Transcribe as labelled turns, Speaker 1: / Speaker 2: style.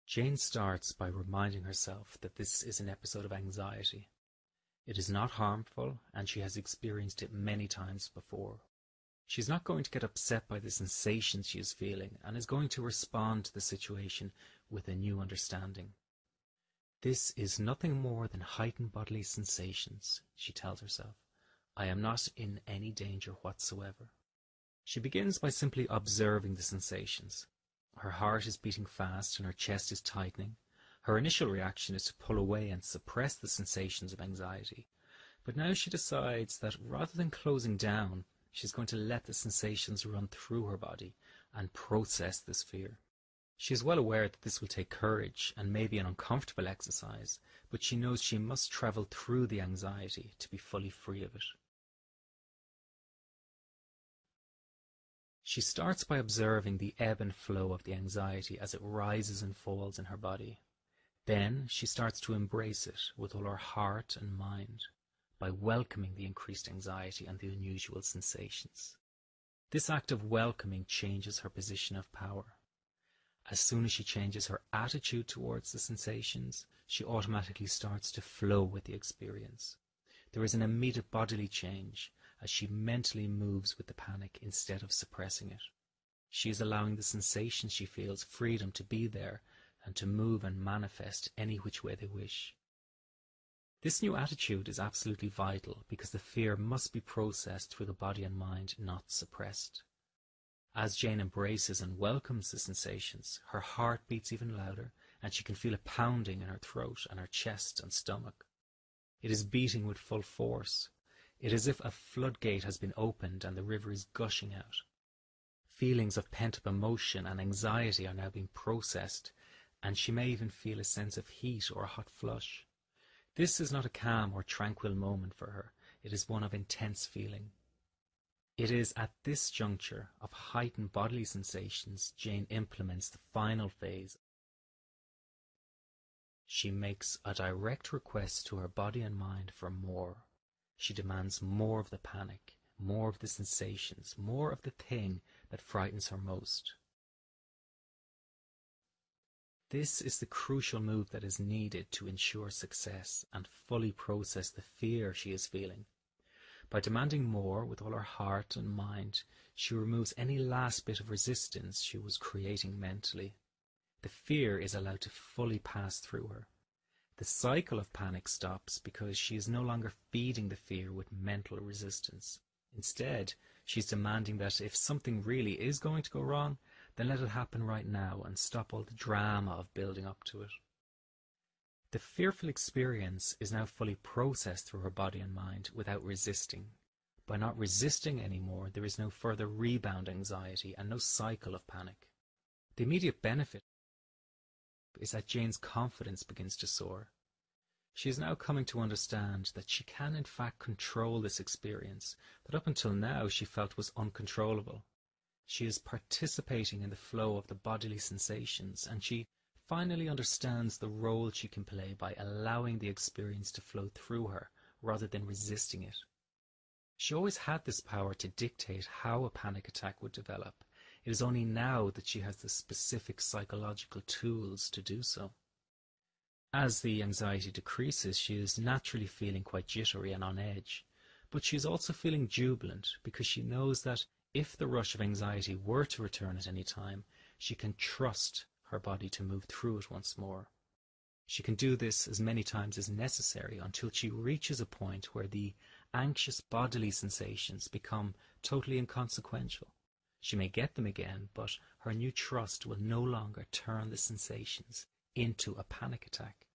Speaker 1: Jane starts by reminding herself that this is an episode of anxiety. It is not harmful, and she has experienced it many times before. She is not going to get upset by the sensations she is feeling, and is going to respond to the situation with a new understanding. This is nothing more than heightened bodily sensations, she tells herself. I am not in any danger whatsoever. She begins by simply observing the sensations. Her heart is beating fast and her chest is tightening. Her initial reaction is to pull away and suppress the sensations of anxiety. But now she decides that rather than closing down, she's going to let the sensations run through her body and process this fear. She is well aware that this will take courage and may be an uncomfortable exercise, but she knows she must travel through the anxiety to be fully free of it. She starts by observing the ebb and flow of the anxiety as it rises and falls in her body. Then she starts to embrace it with all her heart and mind by welcoming the increased anxiety and the unusual sensations. This act of welcoming changes her position of power. As soon as she changes her attitude towards the sensations, she automatically starts to flow with the experience. There is an immediate bodily change as she mentally moves with the panic instead of suppressing it. She is allowing the sensations she feels freedom to be there and to move and manifest any which way they wish. This new attitude is absolutely vital because the fear must be processed through the body and mind, not suppressed. As Jane embraces and welcomes the sensations, her heart beats even louder and she can feel a pounding in her throat and her chest and stomach. It is beating with full force. It is as if a floodgate has been opened and the river is gushing out. Feelings of pent-up emotion and anxiety are now being processed, and she may even feel a sense of heat or a hot flush. This is not a calm or tranquil moment for her. It is one of intense feeling. It is at this juncture of heightened bodily sensations Jane implements the final phase. She makes a direct request to her body and mind for more. She demands more of the panic, more of the sensations, more of the thing that frightens her most. This is the crucial move that is needed to ensure success and fully process the fear she is feeling. By demanding more with all her heart and mind, she removes any last bit of resistance she was creating mentally. The fear is allowed to fully pass through her. The cycle of panic stops because she is no longer feeding the fear with mental resistance. Instead, she's demanding that if something really is going to go wrong, then let it happen right now and stop all the drama of building up to it. The fearful experience is now fully processed through her body and mind without resisting. By not resisting anymore, there is no further rebound anxiety and no cycle of panic. The immediate benefit is that Jane's confidence begins to soar. She is now coming to understand that she can in fact control this experience that up until now she felt was uncontrollable. She is participating in the flow of the bodily sensations, and she finally understands the role she can play by allowing the experience to flow through her rather than resisting it. She always had this power to dictate how a panic attack would develop. It is only now that she has the specific psychological tools to do so. As the anxiety decreases, she is naturally feeling quite jittery and on edge, but she is also feeling jubilant because she knows that if the rush of anxiety were to return at any time, she can trust her body to move through it once more. She can do this as many times as necessary until she reaches a point where the anxious bodily sensations become totally inconsequential. She may get them again, but her new trust will no longer turn the sensations into a panic attack.